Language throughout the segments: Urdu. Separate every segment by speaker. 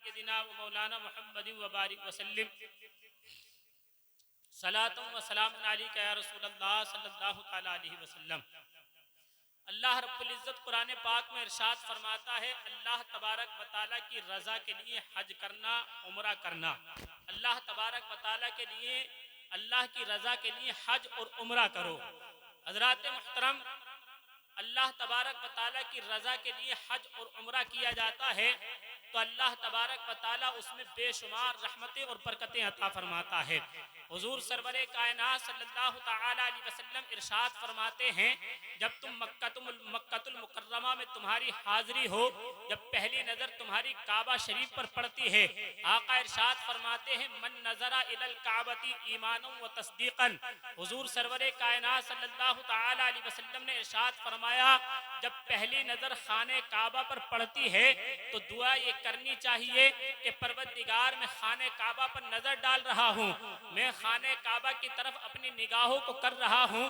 Speaker 1: سیدنا و مولانا محمد وبارک وسلم صلاۃ و سلام علیک یا رسول اللہ صلی اللہ تعالی علیہ وسلم۔ اللہ رب العزت قرآن پاک میں ارشاد فرماتا ہے اللہ تبارک و تعالیٰ کی رضا کے لیے حج کرنا، عمرہ کرنا۔ اللہ تبارک و تعالیٰ کے لیے، اللہ کی رضا کے لیے حج اور عمرہ کرو۔ حضرات محترم، اللہ تبارک و تعالیٰ کی رضا کے لیے حج اور عمرہ کیا جاتا ہے تو اللہ تبارک و تعالیٰ اس میں بے شمار رحمتیں اور برکتیں عطا فرماتا ہے۔ حضور سرور کائنات صلی اللہ تعالیٰ علیہ وسلم ارشاد فرماتے ہیں جب تم مکہ المکرمہ میں تمہاری حاضری ہو، جب پہلی نظر تمہاری کعبہ شریف پر پڑتی ہے، آقا ارشاد فرماتے ہیں من نظر الی الکعبۃ ایمانا و تصدیقا۔ حضور سرور کائنات صلی اللہ تعالیٰ علیہ وسلم نے ارشاد فرمایا جب پہلی نظر خانہ کعبہ پر پڑتی ہے تو دعا یہ کرنی چاہیے کہ پروردگار میں خانہ کعبہ پر نظر ڈال رہا ہوں، میں خانہ کعبہ کی طرف اپنی نگاہوں کو کر رہا ہوں،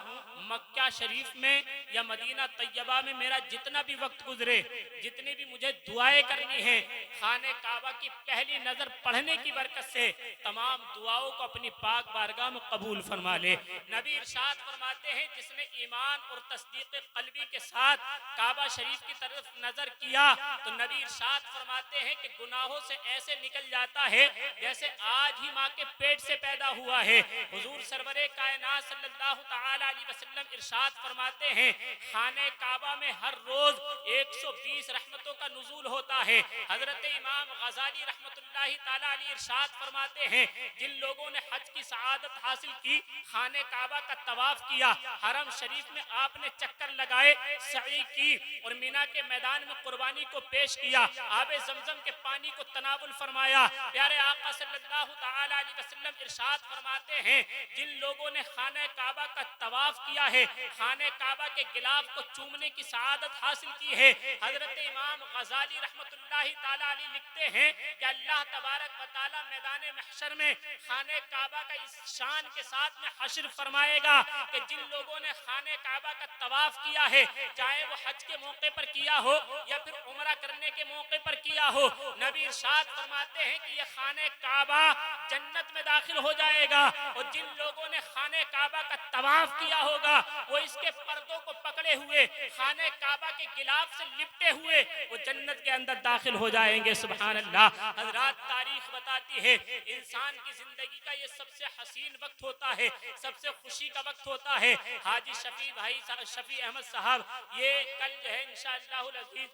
Speaker 1: مکہ شریف میں یا مدینہ طیبہ میں میرا جتنا بھی وقت گزرے، جتنی بھی مجھے دعائیں کرنی ہیں، خانہ کعبہ کی پہلی نظر پڑھنے کی برکت سے تمام دعاؤں کو اپنی پاک بارگاہ میں قبول فرما لے۔ نبی ارشاد فرماتے ہیں جس نے ایمان اور تصدیق قلبی کے ساتھ کعبہ شریف کی طرف نظر کیا تو نبی ارشاد فرماتے ہیں کہ گناہوں سے ایسے نکل جاتا ہے جیسے آج ہی ماں کے پیٹ سے پیدا ہوا ہے۔ حضور سرور کائنات صلی اللہ تعالیٰ علیہ وسلم ارشاد فرماتے ہیں خانہ کعبہ میں ہر روز 120 رحمتوں کا نزول ہوتا ہے۔ حضرت امام غزالی رحمت اللہ تعالیٰ علیہ ارشاد فرماتے ہیں جن لوگوں نے حج کی سعادت حاصل کی، خانہ کعبہ کا طواف کیا، حرم شریف میں آپ نے چکر لگائے، سعی کی اور مینا کے میدان میں قربانی کو پیش کیا، آب زمزم کے پانی کو تناول فرمایا، پیارے آقا صلی اللہ تعالیٰ علیہ وسلم ارشاد فرماتے ہیں جن لوگوں نے خانہ کعبہ کا طواف کیا ہے، خانہ کعبہ کے غلاف کو چومنے کی سعادت حاصل کی ہے۔ حضرت امام غزالی رحمت اللہ تعالیٰ علیہ لکھتے ہیں کہ اللہ تبارک و تعالیٰ میدان محشر میں خانہ کعبہ کا اس شان کے ساتھ میں حشر فرمائے گا کہ جن لوگوں نے خانہ کعبہ کا طواف کیا ہے، چاہے وہ حج کے موقع پر کیا ہو یا پھر عمرہ کرنے کے موقع پر کیا ہو، نبی ارشاد فرماتے ہیں کہ یہ خانہ کعبہ جنت میں داخل ہو جائے گا، اور جن لوگوں نے خانہ کعبہ کا طواف کیا ہوگا وہ اس کے پردوں کو پکڑے ہوئے، خانہ کعبہ کے غلاف سے لپٹے ہوئے وہ جنت کے اندر داخل ہو جائیں گے۔ سبحان اللہ۔ حضرات تاریخ بتاتی ہے انسان کی زندگی کا یہ سب سے حسین وقت ہوتا ہے، سب سے خوشی کا وقت ہوتا ہے۔ حاجی شفیع بھائی شفیع احمد صاحب یہ کل جو ہے انشاءاللہ العزیز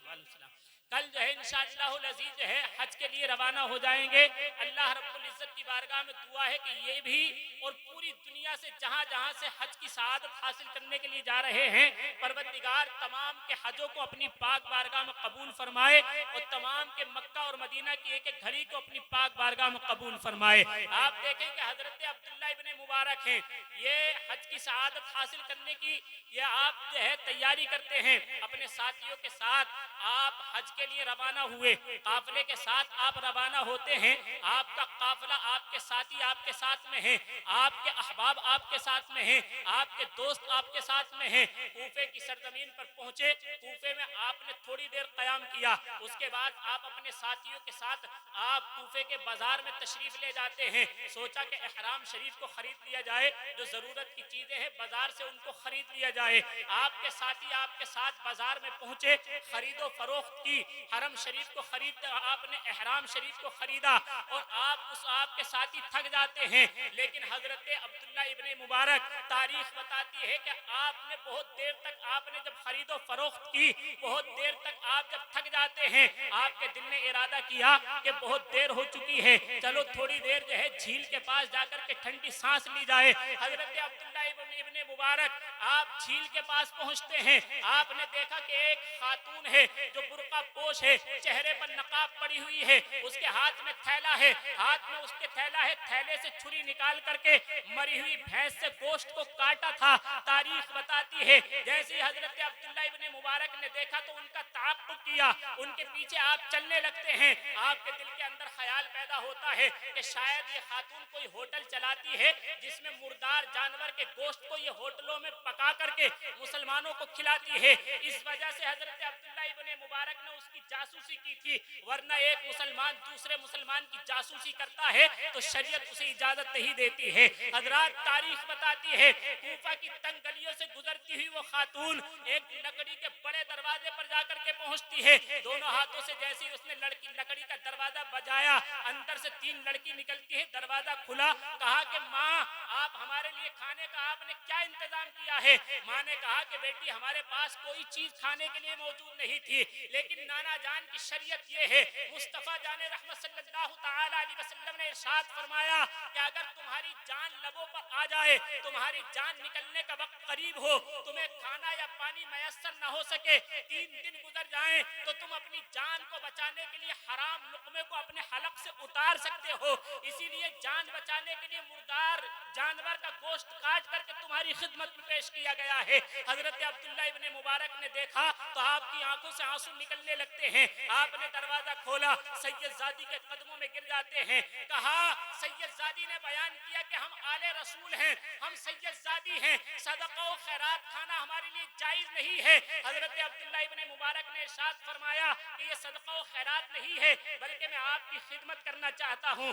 Speaker 1: کل جو ہے انشاءاللہ العزیز جو ہے حج کے لیے روانہ ہو جائیں گے۔ اللہ رب العزت کی بارگاہ میں دعا ہے کہ یہ بھی اور پوری دنیا سے جہاں جہاں سے حج کی سعادت حاصل کرنے کے لیے جا رہے ہیں، پروردگار تمام کے حجوں کو اپنی پاک بارگاہ میں قبول فرمائے اور تمام کے مکہ اور مدینہ کی ایک ایک گھڑی کو اپنی پاک بارگاہ میں قبول فرمائے۔ آپ دیکھیں کہ حضرت عبداللہ ابن مبارک ہیں، یہ حج کی سعادت حاصل کرنے کی یہ آپ جو ہے تیاری کرتے ہیں، اپنے ساتھیوں کے ساتھ آپ حج کے لیے روانہ ہوئے، قافلے کے ساتھ آپ روانہ ہوتے ہیں، آپ کا قافلہ، آپ کے ساتھی آپ کے ساتھ میں ہیں، آپ کے احباب آپ کے ساتھ میں ہیں، آپ کے دوست آپ کے ساتھ میں ہیں۔ کوفے کی سرزمین پر پہنچے، کوفے میں آپ نے تھوڑی دیر قیام کیا، اس کے بعد آپ اپنے ساتھیوں کے ساتھ آپ کوفے کے بازار میں تشریف لے جاتے ہیں۔ سوچا کہ احرام شریف کو خرید لیا جائے، جو ضرورت کی چیزیں ہیں بازار سے ان کو خرید لیا جائے۔ آپ کے ساتھی آپ کے ساتھ بازار میں پہنچے، خرید و فروخت کی، حرم شریف کو خرید، آپ نے احرام شریف کو خریدا، اور آپ کے ساتھی تھک جاتے ہیں، لیکن حضرت عبداللہ ابن مبارک تاریخ بتاتی ہے کہ آپ نے بہت دیر تک، آپ نے جب خرید و فروخت کی، بہت دیر تک آپ جب تھک جاتے ہیں، آپ کے دل نے ارادہ کیا کہ بہت دیر ہو چکی ہے، چلو تھوڑی دیر جو ہے جھیل کے پاس جا کر کے ٹھنڈی سانس لی جائے۔ حضرت عبداللہ ابن مبارک آپ جھیل کے پاس پہنچتے ہیں، آپ نے دیکھا کہ ایک خاتون ہے جو برقع پوش ہے، چہرے پر نقاب پڑی ہوئی ہے، اس کے ہاتھ میں تھیلا ہے، ہاتھ میں اس کے تھیلا ہے، تھیلے سے چھری نکال کر کے مری ہوئی بھینس سے گوشت کو کاٹا تھا۔ تاریخ بتاتی ہے جیسے حضرت عبداللہ ابن مبارک نے دیکھا تو ان کا تعاقب کیا، ان کے پیچھے آپ چلنے لگتے ہیں۔ آپ کے دل کے اندر خیال پیدا ہوتا ہے کہ شاید یہ خاتون کوئی ہوٹل چلاتی ہے جس میں مردار جانور کے گوشت کو یہ ہوٹلوں میں پکا کر کے مسلمانوں کو کھلاتی ہے. اس وجہ سے حضرت عبداللہ ابن مبارک نے اس کی جاسوسی کی تھی, ورنہ ایک مسلمان دوسرے مسلمان کی جاسوسی کرتا ہے تو شریعت اسے اجازت نہیں دیتی ہے. حضرات تاریخ بتاتی ہے کوفہ کی تنگ گلیوں سے گزرتی ہوئی وہ خاتون ایک لکڑی کے بڑے دروازے پر جا کر کے پہنچتی ہے. دونوں ہاتھوں سے جیسے اس نے لکڑی کا دروازہ بجایا, اندر سے 3 لڑکی نکلتی ہے. دروازہ کھلا, کہا کہ ماں آپ ہمارے لیے کھانے کا آپ نے کیا انتظام کیا ہے؟ ماں نے کہا کہ بیٹی ہمارے پاس کوئی چیز کھانے کے لیے موجود نہیں تھی, لیکن نانا جان کی شریعت یہ ہے. مصطفیٰ جان رحمت صلی اللہ تعالی علیہ وسلم نے ارشاد فرمایا کہ اگر تمہاری جان لبوں پر آ جائے, تمہاری جان نکلنے کا وقت قریب ہو, تمہیں کھانا یا پانی میسر نہ ہو سکے, 3 دن گزر جائیں تو تم اپنی جان کو بچانے کے لیے حرام لقمے کو اپنے حلق سے اتار سکتے ہو. اسی لیے جان بچانے کے لیے مردار جانور کا گوشت کاٹ کر کے تمہاری خدمت میں پیش کیا گیا ہے. حضرت عبداللہ ابن مبارک نے دیکھا تو آپ کی آنکھوں سے آنسو نکلنے لگتے ہیں. آپ نے دروازہ کھولا, سید زادی کے قدموں میں گر جاتے ہیں. کہا, سید زادی نے بیان کیا کہ ہم آل رسول ہیں, ہم سید زادی ہیں, صدقہ و خیرات کھانا ہمارے لیے جائز نہیں ہے. حضرت عبداللہ ابن مبارک نے ارشاد فرمایا کہ یہ صدقہ و خیرات نہیں ہے, بلکہ میں آپ کی خدمت کرنا چاہتا ہوں.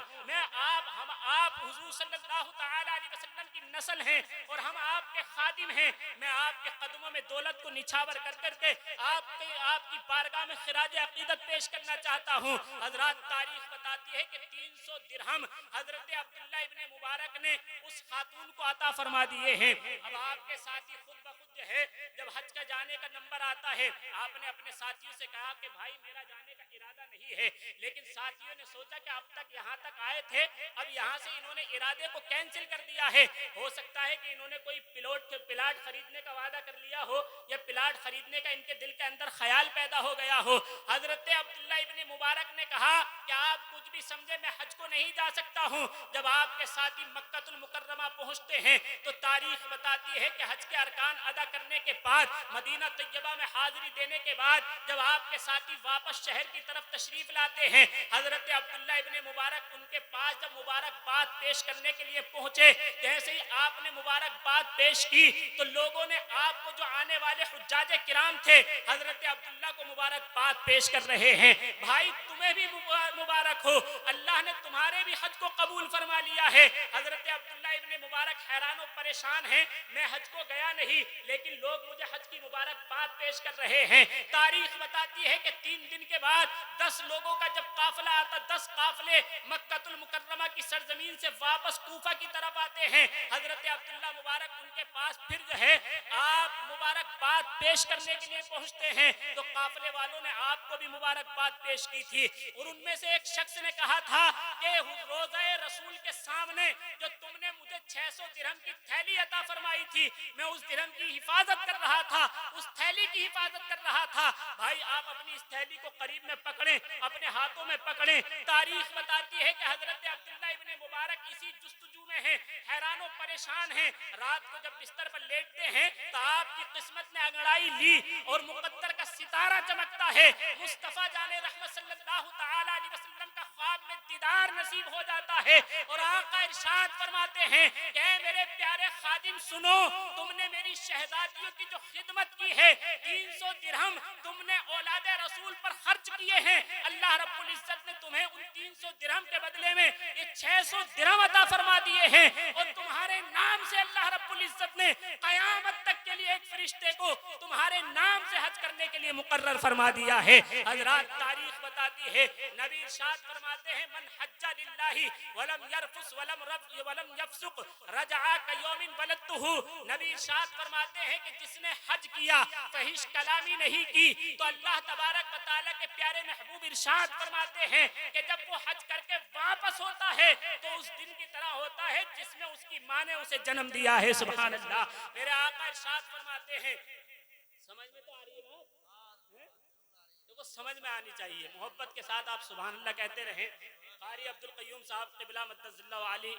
Speaker 1: آپ حضور صلی اللہ تعالی علیہ وسلم کی نسل ہیں اور ہم آپ کے خادم ہیں. میں آپ کے قدموں میں دولت کو نچھاور کر کے آپ کی بارگاہ میں خراج عقیدت پیش کرنا چاہتا ہوں. حضرات تاریخ بتاتی ہے کہ 300 درہم حضرت عبداللہ ابن مبارک نے اس خاتون کو عطا فرما دیے ہیں. اب آپ کے ساتھی خود بخود جو ہے جب حج کا جانے کا نمبر آتا ہے, آپ نے اپنے ساتھیوں سے کہا کہ بھائی میرا جانے کا ارادہ نہیں ہے, لیکن ساتھیوں نے سوچا کہ اب تک یہاں تک آئے تھے, اب یہاں سے انہوں نے ارادے کو کینسل کر دیا ہے. ہو سکتا ہے کہ انہوں نے کوئی پلاٹ خریدنے کا وعدہ کر لیا ہو, یا پلاٹ خریدنے کا ان کے دل کے اندر خیال پیدا ہو گیا ہو. حضرت عبداللہ ابن مبارک نے کہا کہ آپ کچھ بھی سمجھے, میں حج کو نہیں جا سکتا ہوں. جب آپ کے ساتھی مکہ المکرمہ پہنچتے ہیں تو تاریخ بتاتی ہے کہ حج کے ارکان ادا کرنے کے بعد, مدینہ طیبہ میں حاضری دینے کے بعد, جب آپ کے ساتھی واپس شہر کی طرف تشریف لاتے ہیں, حضرت عبداللہ ابن مبارک ان کے پاس جب مبارکباد پیش کرنے کے لیے پہنچے, جیسے ہی آپ نے مبارکباد پیش کی تو لوگوں نے آپ کو, جو آنے والے حجاج کرام تھے, حضرت عبداللہ کو مبارکباد پیش کر رہے ہیں. بھائی تمہیں بھی مبارک ہو, اللہ نے تمہارے بھی حج کو قبول فرما لیا ہے. حضرت عبداللہ ابن مبارک حیران و پریشان ہیں, میں حج کو گیا نہیں, لیکن لوگ مجھے حج کی مبارکباد پیش کر رہے ہیں. تاریخ بتاتی ہے کہ 3 دن کے بعد 10 لوگوں کا جب قافلہ آتا, 10 قافلے مکہ المکرمہ کی سرزمین سے واپس کوفہ کی طرف آتے ہیں. حضرت عبداللہ مبارک ان کے پاس پھر جو ہے آپ مبارکباد پیش کرنے کے لیے پہنچتے ہیں, تو قافلے والوں نے آپ کو بھی مبارکباد پیش کی تھی. اور ان میں سے ایک شخص نے کہا تھا کہ روضہ رسول کے سامنے جو تم نے مجھے 600 درہم کی تھیلی عطا فرمائی تھی, میں اس درہم کی حفاظت کر رہا تھا, اس تھیلی کی حفاظت کر رہا تھا. بھائی آپ اپنی اس تھیلی کو قریب میں پکڑیں, اپنے ہاتھوں میں پکڑیں. تاریخ بتاتی ہے کہ حضرت عبداللہ ابن مبارک اسی جستجو میں ہیں, حیران و پریشان ہیں. رات کو جب بستر پر لیٹتے ہیں تو آپ کی قسمت نے انگڑائی لی اور مقدر کا ستارہ چمکتا ہے. مصطفیٰ جان رحمت صلی اللہ تعالی علیہ وسلم کا خواب میں دیدار نصیب ہو جاتا ہے, اور آقا ارشاد فرماتے ہیں کہ اے میرے پیارے خادم سنو, تم نے میری شہزادیوں کی جو خدمت کی ہے, 300 درہم تم نے اولاد رسول پر خرچ کیے ہیں, اللہ رب العزت نے تمہیں ان 300 درہم کے بدلے میں یہ 600 درہم عطا فرما دیے ہیں, اور تمہارے نام سے اللہ رب العزت نے قیامت تک کے لیے ایک فرشتے کو تمہارے نام سے حج کرنے کے لیے مقرر فرما دیا ہے. حضرات تاریخ بتاتی ہے, نبی ارشاد فرماتے ہیں من حج للہ ولم یرفث ولم یفسق رجع کیوم ولدتہ. نبی ارشاد فرماتے ہیں کہ جس نے حج کیا, فحش کلامی نہیں کی, تو اللہ تبارک و تعالیٰ کے پیارے محبوب ارشاد فرماتے ہیں کہ جب وہ حج کر کے واپس ہوتا ہے تو اس دن کی طرح ہوتا ہے جس میں اس کی ماں نے اسے جنم دیا ہے. سبحان اللہ. میرے آقا ارشاد فرماتے ہیں, سمجھ میں تو آ رہی ہے بات, دیکھو سمجھ میں آنی چاہیے, محبت کے ساتھ آپ سبحان اللہ کہتے رہیں. قاری عبد القیوم صاحب قبلہ مدد اللہ علی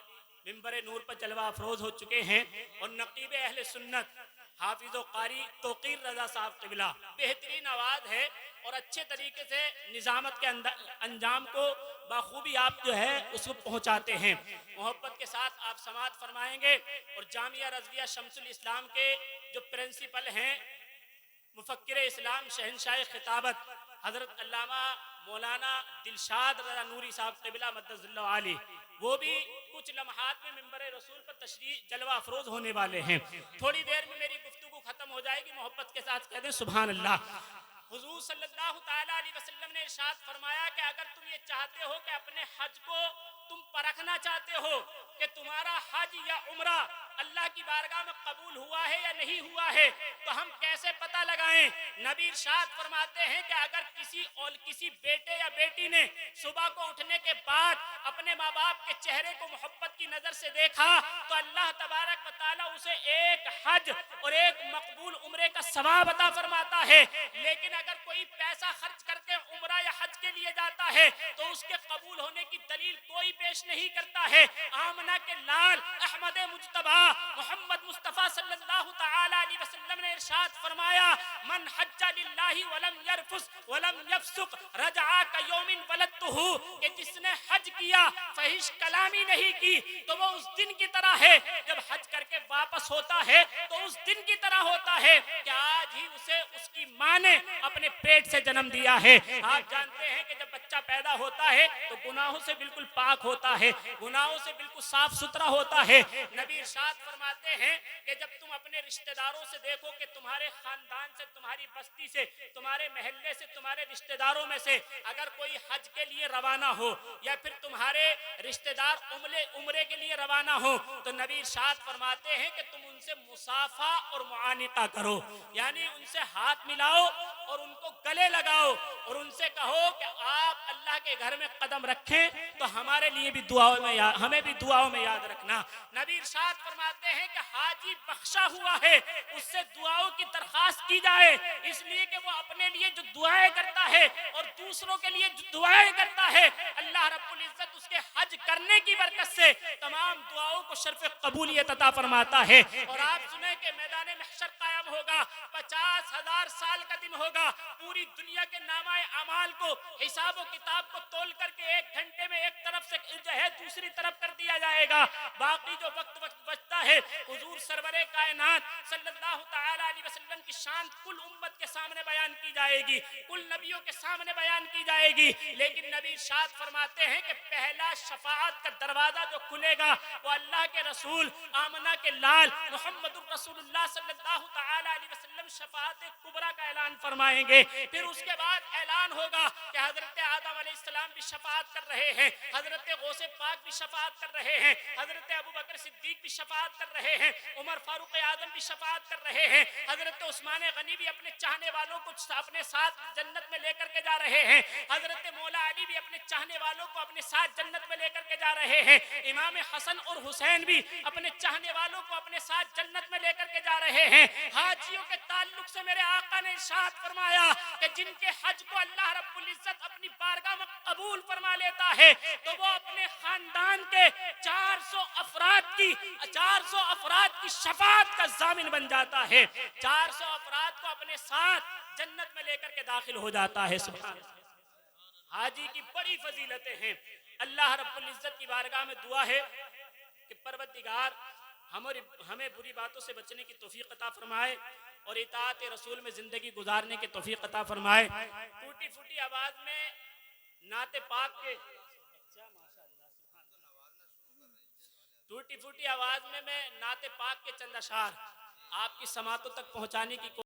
Speaker 1: ممبر نور پر جلوہ افروز ہو چکے ہیں, اور نقیب اہل سنت حافظ و قاری توقیر رضا صاحب قبلہ، بہترین آواز ہے اور اچھے طریقے سے نظامت کے انجام کو بخوبی آپ جو ہے اس کو پہنچاتے ہیں۔ محبت کے ساتھ آپ سماعت فرمائیں گے اور جامعہ رضویہ شمس الاسلام کے جو پرنسپل ہیں، مفکر اسلام شہنشاہ خطابت حضرت علامہ مولانا دلشاد رضا نوری صاحب قبلہ مدد اللہ علی، وہ بھی کچھ لمحات میں منبر رسول پر تشریف جلوہ افروز ہونے والے ہیں۔ تھوڑی دیر میں میری گفتگو ختم ہو جائے گی، محبت کے ساتھ کہہ دیں سبحان اللہ۔ حضور صلی اللہ تعالیٰ علیہ وسلم نے ارشاد فرمایا کہ اگر تم یہ چاہتے ہو کہ اپنے حج کو تم پرکھنا چاہتے ہو کہ تمہارا حج یا عمرہ اللہ کی بارگاہ میں قبول ہوا ہے یا نہیں ہوا ہے، تو ہم کیسے پتہ لگائیں؟ نبی ارشاد فرماتے ہیں کہ اگر کسی بیٹے یا بیٹی نے صبح کو اٹھنے کے بعد اپنے ماں باپ کے چہرے کو محبت کی نظر سے دیکھا تو اللہ تبارک و تعالیٰ اسے ایک حج اور ایک مقبول عمرے کا ثواب عطا فرماتا ہے۔ لیکن اگر کوئی پیسہ خرچ کر کے عمرہ یا حج کے لیے جاتا ہے تو اس کے قبول ہونے کی دلیل کوئی پیش نہیں کرتا ہے۔ آمنہ کے لال احمد مجتبی محمد مصطفیٰ صلی اللہ تعالی علیہ وسلم نے ارشاد فرمایا من حج للہ ولم یرفث ولم یفسق رجع کیوم ولدتہ، کہ جس نے حج کیا فحش کلامی نہیں کی تو وہ اس دن کی طرح ہے جب حج کر کے واپس ہوتا ہے، تو اس دن کی طرح ہوتا ہے کہ آج ہی اسے اس کی ماں نے اپنے پیٹ سے جنم دیا ہے۔ آپ جانتے ہیں کہ جب بچہ پیدا ہوتا ہے تو گناہوں سے بالکل پاک ہوتا ہے، گناہوں سے بالکل صاف ستھرا ہوتا ہے۔ نبی ارشاد فرماتے ہیں کہ جب تم اپنے رشتہ داروں سے دیکھو کہ تمہارے خاندان سے، تمہاری بستی سے، تمہارے محلے سے، تمہارے رشتہ داروں میں سے اگر کوئی حج کے لیے روانہ ہو یا پھر تمہارے رشتہ دار عمرے کے لیے روانہ ہو تو نبی ارشاد فرماتے ہیں کہ تم ان سے مصافحہ اور معانقہ کرو، یعنی ان سے ہاتھ ملاؤ اور ان کو گلے لگاؤ اور ان سے کہو کہ آپ اللہ کے گھر میں قدم رکھیں تو ہمارے لیے بھی ہمیں بھی دعاؤں میں یاد رکھنا۔ نبی ارشاد فرماتے ہیں کہ حاجی بخشا ہوا ہے، اس سے دعاؤں کی درخواست کی جائے، اس لیے کہ وہ اپنے لیے جو دعائیں کرتا ہے اور دوسروں کے لیے جو دعائیں کرتا ہے اللہ رب العزت اس کے حج کرنے کی برکت سے تمام دعاؤں کو شرف قبولیت عطا فرماتا ہے۔ اور آپ سنیں کہ میدان محشر قائم ہوگا، 50,000 سال کا دن ہوگا، پوری دنیا کے نامہ اعمال کو، حساب و کتاب کو تول کر کے 1 گھنٹے میں ایک طرف سے جو ہے دوسری طرف کر دیا جائے گا۔ باقی جو وقت بچتا ہے حضور سرور کائنات صلی اللہ تعالی علیہ وسلم کی شان کل امت کے سامنے بیان کی جائے گی، کل نبیوں کے سامنے بیان کی جائے گی، لیکن نبی ارشاد فرماتے ہیں کہ پہلا شفاعت کا دروازہ جو کھلے گا وہ اللہ کے رسول آمنہ کے لال محمد الرسول اللہ صلی اللہ تعالی علیہ وسلم شفاعت کبریٰ کا اعلان فرمائیں گے۔ پھر اس کے بعد اعلان ہوگا کہ حضرت آدم علیہ السلام بھی شفاعت کر رہے ہیں، حضرت غوث پاک بھی شفاعت کر رہے ہیں، حضرت ابوبکر صدیق بھی شفاعت کر رہے ہیں، عمر فاروق اعظم بھی شفاعت کر رہے ہیں، حضرت عثمان غنی بھی اپنے چاہنے والوں کو اپنے ساتھ جنت میں لے کر کے جا رہے ہیں، حضرت مولا علی بھی اپنے چاہنے والوں کو اپنے ساتھ جنت میں لے کر کے جا رہے ہیں، امام حسن اور حسین بھی اپنے چاہنے والوں کو اپنے ساتھ جنت میں لے کر کے جا رہے ہیں۔ حاجیوں کے تعلق سے میرے آقا نے ارشاد فرمایا کہ جن کے حج کو اللہ رب العزت اپنی بارگاہ میں قبول فرما لیتا ہے تو وہ اپنے خاندان کے 400 افراد کی شفاعت کا ضامن بن جاتا ہے، 400 افراد کو اپنے ساتھ جنت میں لے کر کے داخل ہو جاتا ہے۔ سبحان اللہ۔ حاجی کی بڑی فضیلتیں ہیں۔ اللہ رب العزت کی بارگاہ میں دعا ہے کہ پروردگار ہمیں بری باتوں سے بچنے کی توفیق عطا فرمائے اور اطاعت رسول میں زندگی گزارنے کی توفیق عطا فرمائے۔ ٹوٹی پھوٹی آواز میں نعت پاک کے ٹوٹی پھوٹی آواز میں نعت پاک کے چند اشعار آپ کی سماعتوں تک پہنچانے کی